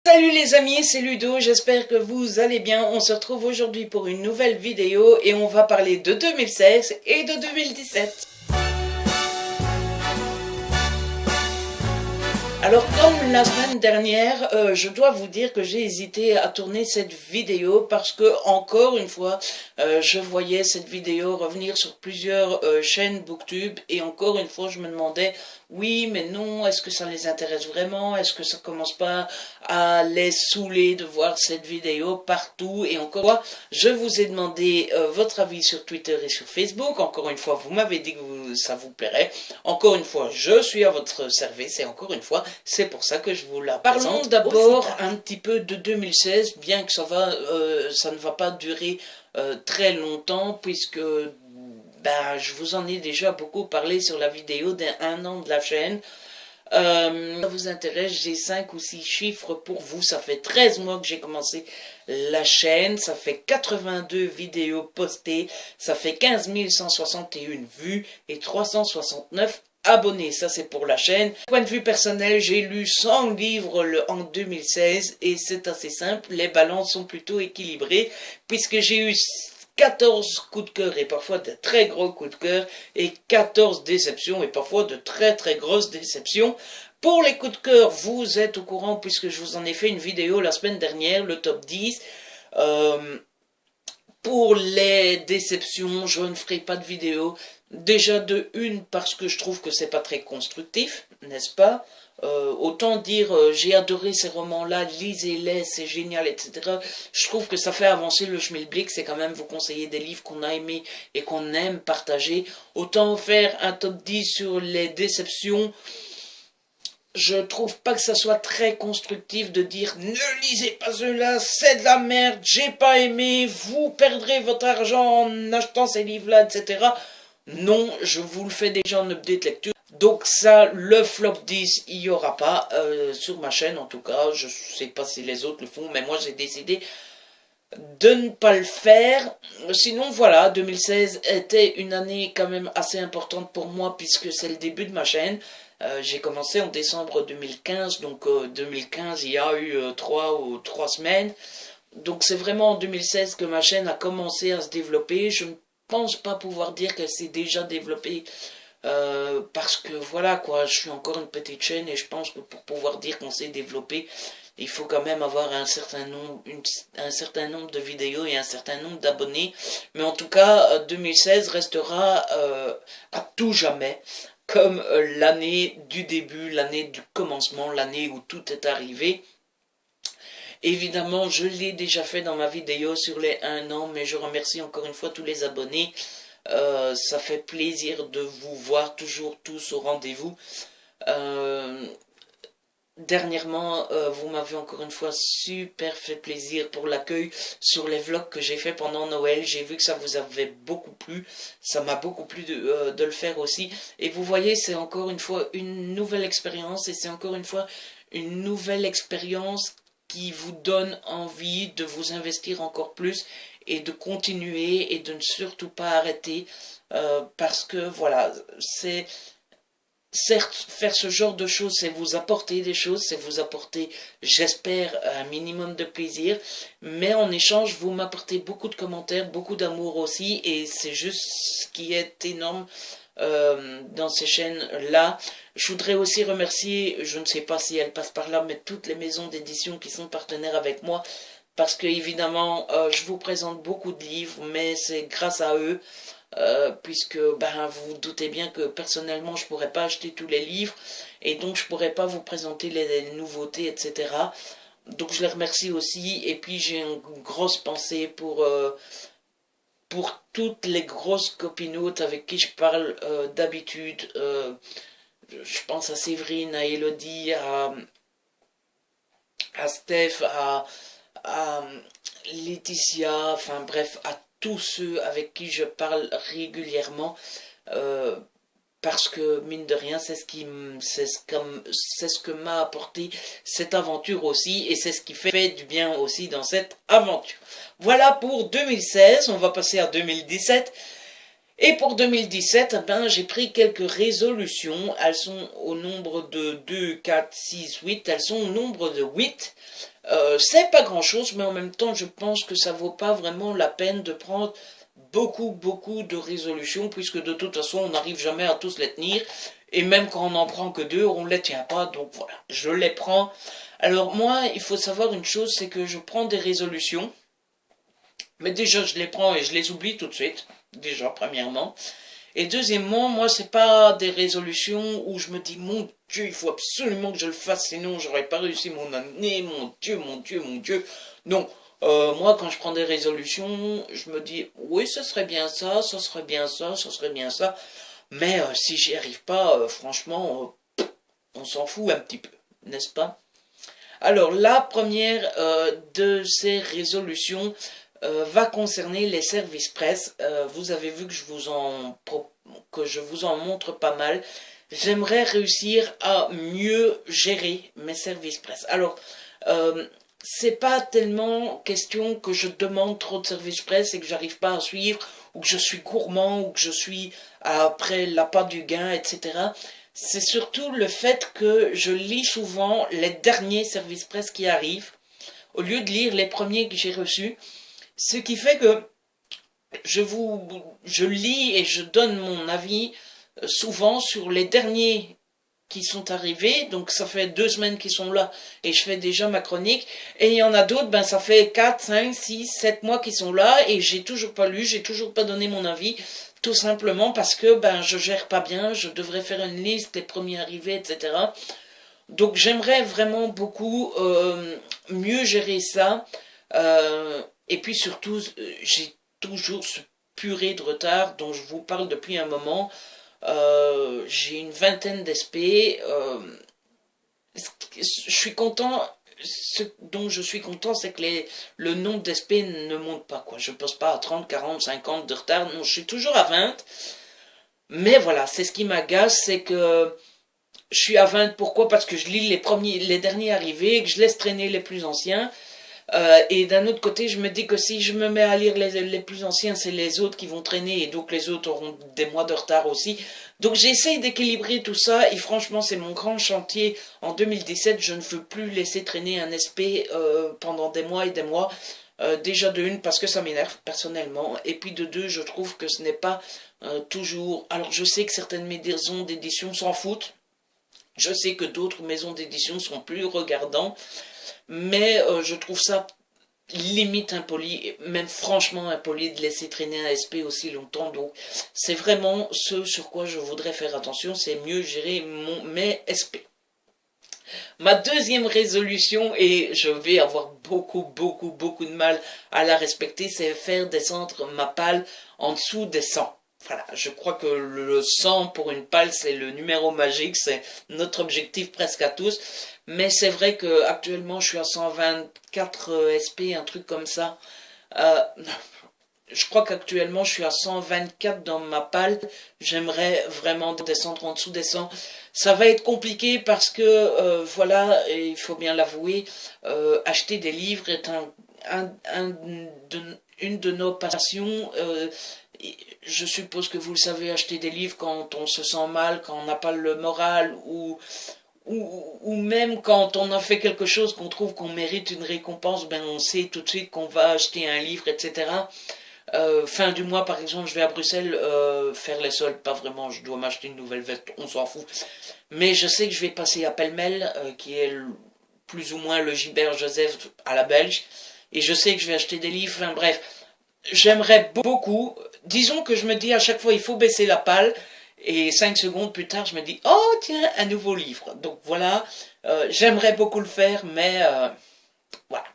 Salut les amis, c'est Ludo, j'espère que vous allez bien. On se retrouve aujourd'hui pour une nouvelle vidéo et on va parler de 2016 et de 2017. Alors comme la semaine dernière, je dois vous dire que j'ai hésité à tourner cette vidéo parce que encore une fois, je voyais cette vidéo revenir sur plusieurs chaînes Booktube et encore une fois je me demandais, oui mais non, est-ce que ça les intéresse vraiment? Est-ce que ça commence pas à les saouler de voir cette vidéo partout? Et encore une fois, je vous ai demandé votre avis sur Twitter et sur Facebook. Encore une fois, vous m'avez dit que ça vous plairait. Encore une fois, je suis à votre service et encore une fois, c'est pour ça que je vous la présente. Parlons d'abord un petit peu de 2016, bien que ça ne va pas durer très longtemps, puisque je vous en ai déjà beaucoup parlé sur la vidéo d'un an de la chaîne. Ça vous intéresse, j'ai 5 ou 6 chiffres pour vous. Ça fait 13 mois que j'ai commencé la chaîne, ça fait 82 vidéos postées, ça fait 15 161 vues et 369 abonnés. Ça c'est pour la chaîne. Point de vue personnel, j'ai lu 100 livres en 2016 et c'est assez simple, les balances sont plutôt équilibrées puisque j'ai eu 14 coups de cœur et parfois de très gros coups de cœur et 14 déceptions et parfois de très très grosses déceptions. Pour les coups de cœur, vous êtes au courant puisque je vous en ai fait une vidéo la semaine dernière, le top 10. Pour les déceptions, je ne ferai pas de vidéo. Déjà de une parce que je trouve que c'est pas très constructif, n'est-ce pas? Autant dire j'ai adoré ces romans-là, lisez-les, c'est génial, etc. Je trouve que ça fait avancer le schmilblick, c'est quand même vous conseiller des livres qu'on a aimés et qu'on aime partager. Autant faire un top 10 sur les déceptions. Je trouve pas que ça soit très constructif de dire ne lisez pas cela, c'est de la merde, j'ai pas aimé, vous perdrez votre argent en achetant ces livres-là, etc. Non, je vous le fais déjà en update lecture. Donc ça, le flop 10, il n'y aura pas sur ma chaîne en tout cas. Je sais pas si les autres le font, mais moi j'ai décidé de ne pas le faire. Sinon voilà, 2016 était une année quand même assez importante pour moi puisque c'est le début de ma chaîne. J'ai commencé en décembre 2015, donc 2015 il y a eu 3 semaines. Donc c'est vraiment en 2016 que ma chaîne a commencé à se développer. Je ne pense pas pouvoir dire qu'elle s'est déjà développée parce que voilà quoi, je suis encore une petite chaîne et je pense que pour pouvoir dire qu'on s'est développé, il faut quand même avoir un certain nombre de vidéos et un certain nombre d'abonnés. Mais en tout cas, 2016 restera à tout jamais comme l'année du début, l'année du commencement, l'année où tout est arrivé. Évidemment, je l'ai déjà fait dans ma vidéo sur les 1 an, mais je remercie encore une fois tous les abonnés. Ça fait plaisir de vous voir toujours tous au rendez-vous. Dernièrement, vous m'avez encore une fois super fait plaisir pour l'accueil sur les vlogs que j'ai fait pendant Noël. J'ai vu que ça vous avait beaucoup plu. Ça m'a beaucoup plu de le faire aussi. Et vous voyez, c'est encore une fois une nouvelle expérience. Et c'est encore une fois une nouvelle expérience qui vous donne envie de vous investir encore plus et de continuer et de ne surtout pas arrêter. Parce que voilà, c'est... Certes, faire ce genre de choses, c'est vous apporter des choses, c'est vous apporter, j'espère, un minimum de plaisir, mais en échange, vous m'apportez beaucoup de commentaires, beaucoup d'amour aussi, et c'est juste ce qui est énorme dans ces chaînes-là. Je voudrais aussi remercier, je ne sais pas si elles passent par là, mais toutes les maisons d'édition qui sont partenaires avec moi, parce que évidemment, je vous présente beaucoup de livres, mais c'est grâce à eux. Puisque vous vous doutez bien que personnellement je pourrais pas acheter tous les livres et donc je pourrais pas vous présenter les nouveautés, etc. Donc je les remercie aussi et puis j'ai une grosse pensée pour toutes les grosses copinoutes avec qui je parle d'habitude. Je pense à Séverine, à Elodie, à Steph, à Laetitia, enfin bref, à tous ceux avec qui je parle régulièrement, parce que mine de rien c'est ce que m'a apporté cette aventure aussi, et c'est ce qui fait du bien aussi dans cette aventure. Voilà pour 2016, on va passer à 2017. Et pour 2017, j'ai pris quelques résolutions. Elles sont au nombre de 2, 4, 6, 8. Elles sont au nombre de 8. C'est pas grand chose, mais en même temps je pense que ça vaut pas vraiment la peine de prendre beaucoup de résolutions, puisque de toute façon on n'arrive jamais à tous les tenir, et même quand on n'en prend que deux, on les tient pas, donc voilà, je les prends. Alors moi, il faut savoir une chose, c'est que je prends des résolutions, mais déjà je les prends et je les oublie tout de suite, déjà premièrement. Et deuxièmement, moi, c'est pas des résolutions où je me dis, mon Dieu, il faut absolument que je le fasse, sinon j'aurais pas réussi mon année, mon Dieu, mon Dieu, mon Dieu. Non, moi, quand je prends des résolutions, je me dis, oui, ce serait bien ça, ce serait bien ça, ce serait bien ça. Mais si j'y arrive pas, franchement, on s'en fout un petit peu, n'est-ce pas? Alors, la première de ces résolutions va concerner les services presse. Vous avez vu que je vous en montre pas mal. J'aimerais réussir à mieux gérer mes services presse. Alors, c'est pas tellement question que je demande trop de services presse et que j'arrive pas à suivre, ou que je suis gourmand, ou que je suis après l'appât du gain, etc. C'est surtout le fait que je lis souvent les derniers services presse qui arrivent, au lieu de lire les premiers que j'ai reçus. Ce qui fait que je lis et je donne mon avis souvent sur les derniers qui sont arrivés, donc ça fait 2 semaines qu'ils sont là et je fais déjà ma chronique, et il y en a d'autres, ben ça fait 4, 5, 6, 7 mois qu'ils sont là et j'ai toujours pas lu, j'ai toujours pas donné mon avis, tout simplement parce que ben je gère pas bien, je devrais faire une liste des premiers arrivés, etc. Donc j'aimerais vraiment beaucoup mieux gérer ça, et puis surtout j'ai toujours ce purée de retard dont je vous parle depuis un moment. J'ai une vingtaine d'SP. Je suis content. Ce dont je suis content, c'est que le nombre d'SP ne monte pas, quoi. Je passe pas à 30, 40, 50 de retard. Non, je suis toujours à 20. Mais voilà, c'est ce qui m'agace, c'est que je suis à 20. Pourquoi? Parce que je lis les derniers arrivés, que je laisse traîner les plus anciens. Et d'un autre côté, je me dis que si je me mets à lire les plus anciens, c'est les autres qui vont traîner, et donc les autres auront des mois de retard aussi. Donc j'essaye d'équilibrer tout ça, et franchement c'est mon grand chantier en 2017. Je ne veux plus laisser traîner un SP pendant des mois et des mois. Déjà de une, parce que ça m'énerve personnellement, et puis de deux, je trouve que ce n'est pas toujours... Alors je sais que certaines maisons d'édition s'en foutent, je sais que d'autres maisons d'édition sont plus regardants, mais je trouve ça limite impoli, même franchement impoli de laisser traîner un SP aussi longtemps. Donc c'est vraiment ce sur quoi je voudrais faire attention, c'est mieux gérer mes SP. Ma deuxième résolution, et je vais avoir beaucoup de mal à la respecter, c'est faire descendre ma palle en dessous des 100. Voilà, je crois que le 100 pour une palle, c'est le numéro magique, c'est notre objectif presque à tous. Mais c'est vrai que actuellement je suis à 124 SP, un truc comme ça. Euh, je crois qu'actuellement je suis à 124 dans ma palle. J'aimerais vraiment descendre en dessous des 100. Ça va être compliqué parce que, voilà, et il faut bien l'avouer, acheter des livres est une de nos passions. Je suppose que vous le savez, acheter des livres quand on se sent mal, quand on n'a pas le moral, ou même quand on a fait quelque chose qu'on trouve qu'on mérite une récompense, ben on sait tout de suite qu'on va acheter un livre, etc. Fin du mois, par exemple, je vais à Bruxelles faire les soldes. Pas vraiment, je dois m'acheter une nouvelle veste, on s'en fout. Mais je sais que je vais passer à Pêle-Mêle, qui est plus ou moins le Gilbert Joseph à la Belge. Et je sais que je vais acheter des livres. Enfin bref, j'aimerais beaucoup. Disons que je me dis à chaque fois, il faut baisser la palle. Et 5 secondes plus tard, je me dis, oh tiens, un nouveau livre. Donc voilà, j'aimerais beaucoup le faire, mais voilà.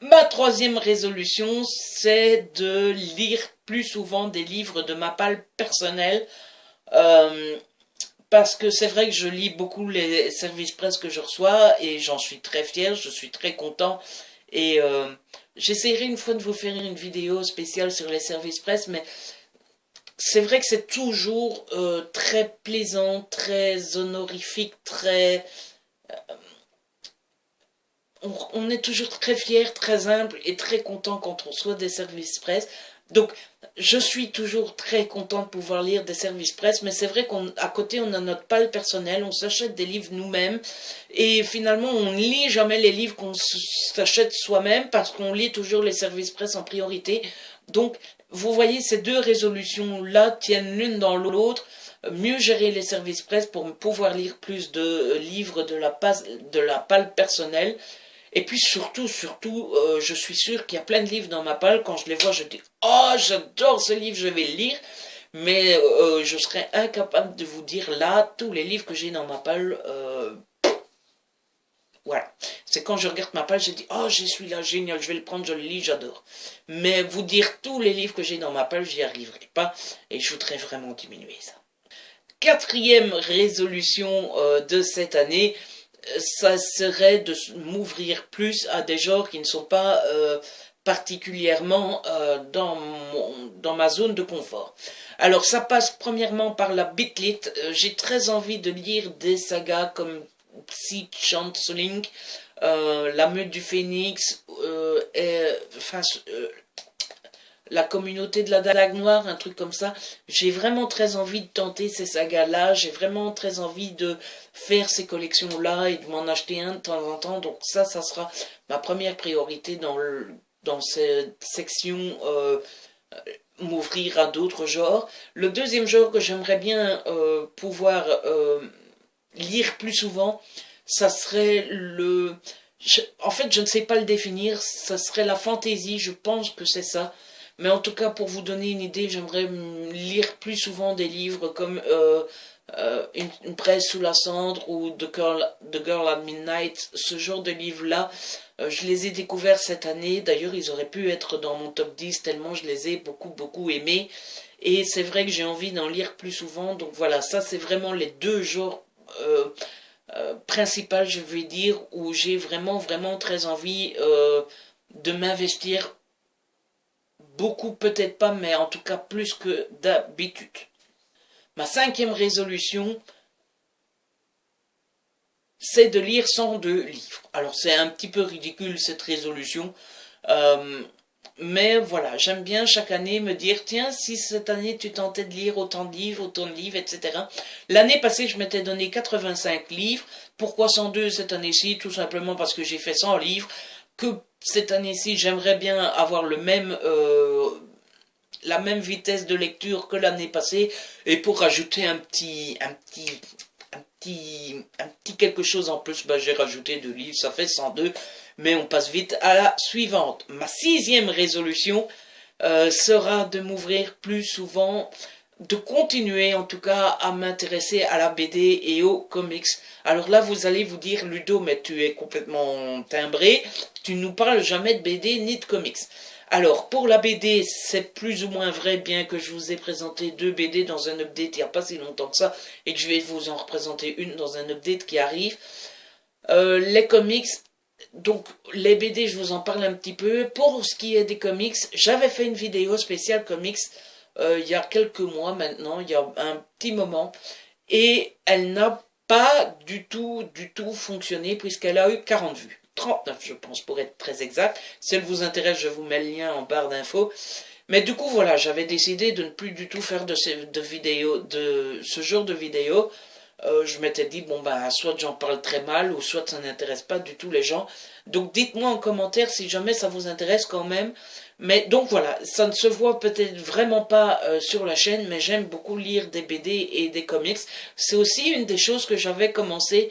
Ma troisième résolution, c'est de lire plus souvent des livres de ma palle personnelle. Euh, Parce que c'est vrai que je lis beaucoup les services presse que je reçois et j'en suis très fier, je suis très content. Et j'essaierai une fois de vous faire une vidéo spéciale sur les services presse, mais c'est vrai que c'est toujours très plaisant, très honorifique, très... on est toujours très fier, très humble et très content quand on reçoit des services presse. Donc, je suis toujours très content de pouvoir lire des services presse, mais c'est vrai qu'à côté, on a notre palle personnelle, on s'achète des livres nous-mêmes, et finalement, on ne lit jamais les livres qu'on s'achète soi-même, parce qu'on lit toujours les services presse en priorité. Donc, vous voyez, ces deux résolutions-là tiennent l'une dans l'autre. Mieux gérer les services presse pour pouvoir lire plus de livres de la palle personnelle. Et puis surtout, je suis sûr qu'il y a plein de livres dans ma palle. Quand je les vois, je dis «Oh, j'adore ce livre, je vais le lire». Mais je serais incapable de vous dire là tous les livres que j'ai dans ma palle. Voilà. C'est quand je regarde ma palle, je dis «Oh, j'ai celui-là, génial, je vais le prendre, je le lis, j'adore». Mais vous dire tous les livres que j'ai dans ma palle, j'y arriverai pas. Et je voudrais vraiment diminuer ça. Quatrième résolution de cette année, ça serait de m'ouvrir plus à des genres qui ne sont pas particulièrement dans ma zone de confort. Alors ça passe premièrement par la bitlit. J'ai très envie de lire des sagas comme Sea Changeling, La Meute du Phénix, La Communauté de la Dague Noire, un truc comme ça. J'ai vraiment très envie de tenter ces sagas-là, j'ai vraiment très envie de faire ces collections-là et de m'en acheter un de temps en temps. Donc ça sera ma première priorité dans cette section, m'ouvrir à d'autres genres. Le deuxième genre que j'aimerais bien pouvoir lire plus souvent, ça serait en fait, je ne sais pas le définir, ça serait la fantaisie, je pense que c'est ça. Mais en tout cas, pour vous donner une idée, j'aimerais lire plus souvent des livres comme une presse sous la cendre ou The Girl at Midnight, ce genre de livres-là. Je les ai découverts cette année. D'ailleurs, ils auraient pu être dans mon top 10 tellement je les ai beaucoup aimés. Et c'est vrai que j'ai envie d'en lire plus souvent. Donc voilà, ça c'est vraiment les deux genres principaux, je vais dire, où j'ai vraiment très envie de m'investir. Beaucoup peut-être pas, mais en tout cas plus que d'habitude. Ma cinquième résolution, c'est de lire 102 livres. Alors c'est un petit peu ridicule cette résolution, mais voilà, j'aime bien chaque année me dire, tiens, si cette année tu tentais de lire autant de livres, etc. L'année passée, je m'étais donné 85 livres. Pourquoi 102 cette année-ci? Tout simplement parce que j'ai fait 100 livres, que cette année-ci, j'aimerais bien avoir la même vitesse de lecture que l'année passée, et pour rajouter un petit quelque chose en plus, j'ai rajouté 2 livres, ça fait 102, mais on passe vite à la suivante. Ma sixième résolution sera de m'ouvrir plus souvent, de continuer en tout cas à m'intéresser à la BD et aux comics. Alors là, vous allez vous dire, Ludo, mais tu es complètement timbré, tu nous parles jamais de BD ni de comics. Alors, pour la BD, c'est plus ou moins vrai, bien que je vous ai présenté 2 BD dans un update il n'y a pas si longtemps que ça, et que je vais vous en représenter une dans un update qui arrive. Les comics, donc les BD, je vous en parle un petit peu. Pour ce qui est des comics, j'avais fait une vidéo spéciale comics il y a quelques mois maintenant, il y a un petit moment, et elle n'a pas du tout fonctionné, puisqu'elle a eu 40 vues. 39 je pense pour être très exact. Si elle vous intéresse, je vous mets le lien en barre d'infos. Mais du coup voilà, j'avais décidé de ne plus du tout faire de ce genre de vidéos. Je m'étais dit, bon soit j'en parle très mal, ou soit ça n'intéresse pas du tout les gens. Donc dites-moi en commentaire si jamais ça vous intéresse quand même. Mais donc voilà, ça ne se voit peut-être vraiment pas sur la chaîne, mais j'aime beaucoup lire des BD et des comics. C'est aussi une des choses que j'avais commencé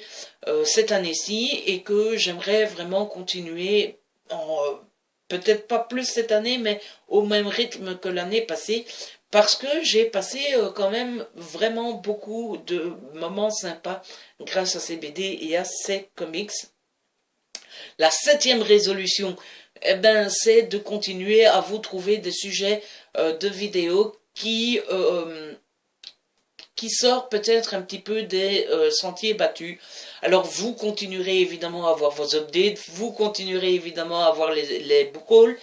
cette année-ci, et que j'aimerais vraiment continuer, peut-être pas plus cette année, mais au même rythme que l'année passée, parce que j'ai passé quand même vraiment beaucoup de moments sympas grâce à ces BD et à ces comics. La septième résolution, c'est de continuer à vous trouver des sujets de vidéos qui sortent peut-être un petit peu des sentiers battus. Alors vous continuerez évidemment à avoir vos updates, vous continuerez évidemment à avoir les book hauls,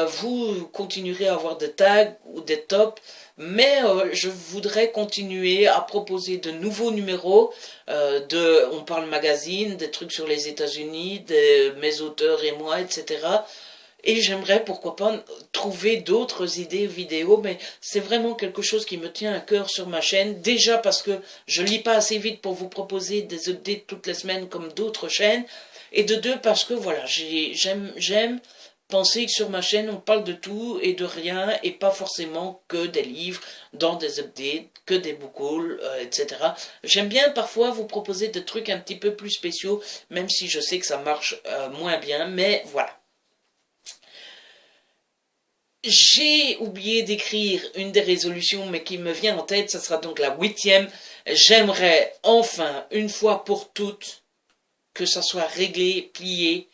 vous continuerez à avoir des tags ou des tops, mais je voudrais continuer à proposer de nouveaux numéros, On Parle Magazine, des trucs sur les États-Unis, mes auteurs et moi, etc. Et j'aimerais, pourquoi pas, trouver d'autres idées vidéo, mais c'est vraiment quelque chose qui me tient à cœur sur ma chaîne. Déjà parce que je lis pas assez vite pour vous proposer des updates toutes les semaines comme d'autres chaînes. Et de deux, parce que voilà, j'aime penser que sur ma chaîne, on parle de tout et de rien, et pas forcément que des livres dans des updates, que des book hauls, etc. J'aime bien parfois vous proposer des trucs un petit peu plus spéciaux, même si je sais que ça marche moins bien, mais voilà. J'ai oublié d'écrire une des résolutions, mais qui me vient en tête, ça sera donc la 8e. J'aimerais enfin, une fois pour toutes, que ça soit réglé, plié,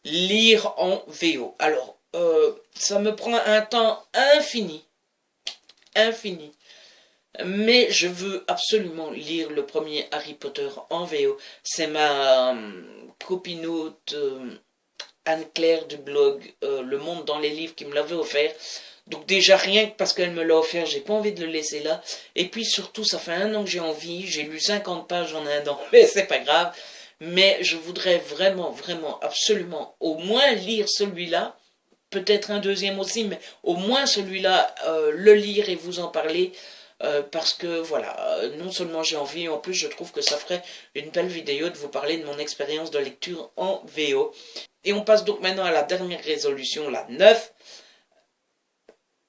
lire en VO. Alors, ça me prend un temps infini, mais je veux absolument lire le premier Harry Potter en VO. C'est ma copinote Anne-Claire du blog Le Monde dans les livres qui me l'avait offert. Donc déjà rien que parce qu'elle me l'a offert, j'ai pas envie de le laisser là. Et puis surtout, ça fait 1 an que j'ai envie, j'ai lu 50 pages en 1 an, mais c'est pas grave. Mais je voudrais vraiment, vraiment, absolument, au moins lire celui-là, peut-être un deuxième aussi, mais au moins celui-là, le lire et vous en parler. Parce que voilà, non seulement j'ai envie, en plus je trouve que ça ferait une belle vidéo de vous parler de mon expérience de lecture en VO. Et on passe donc maintenant à la dernière résolution, la 9.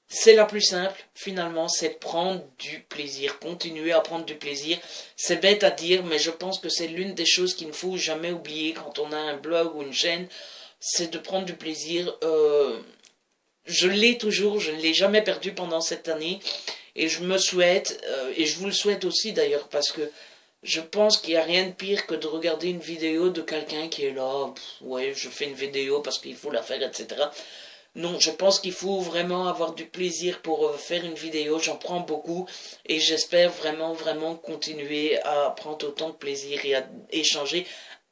C'est la plus simple, finalement, c'est prendre du plaisir, continuer à prendre du plaisir. C'est bête à dire, mais je pense que c'est l'une des choses qu'il ne faut jamais oublier quand on a un blog ou une chaîne, c'est de prendre du plaisir. Je l'ai toujours, je ne l'ai jamais perdu pendant cette année, et je me souhaite, et je vous le souhaite aussi d'ailleurs, parce que je pense qu'il n'y a rien de pire que de regarder une vidéo de quelqu'un qui est là, ouais, je fais une vidéo parce qu'il faut la faire, etc. Non, je pense qu'il faut vraiment avoir du plaisir pour faire une vidéo, j'en prends beaucoup, et j'espère vraiment, vraiment continuer à prendre autant de plaisir et à échanger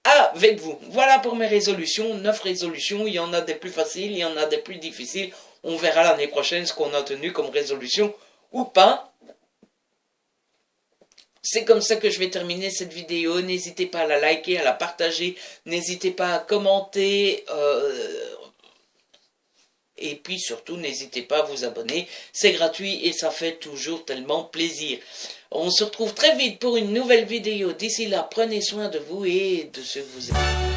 avec vous. Voilà pour mes résolutions, 9 résolutions, il y en a des plus faciles, il y en a des plus difficiles, on verra l'année prochaine ce qu'on a tenu comme résolution ou pas. C'est comme ça que je vais terminer cette vidéo. N'hésitez pas à la liker, à la partager. N'hésitez pas à commenter. Et puis surtout, n'hésitez pas à vous abonner. C'est gratuit et ça fait toujours tellement plaisir. On se retrouve très vite pour une nouvelle vidéo. D'ici là, prenez soin de vous et de ceux que vous aimez.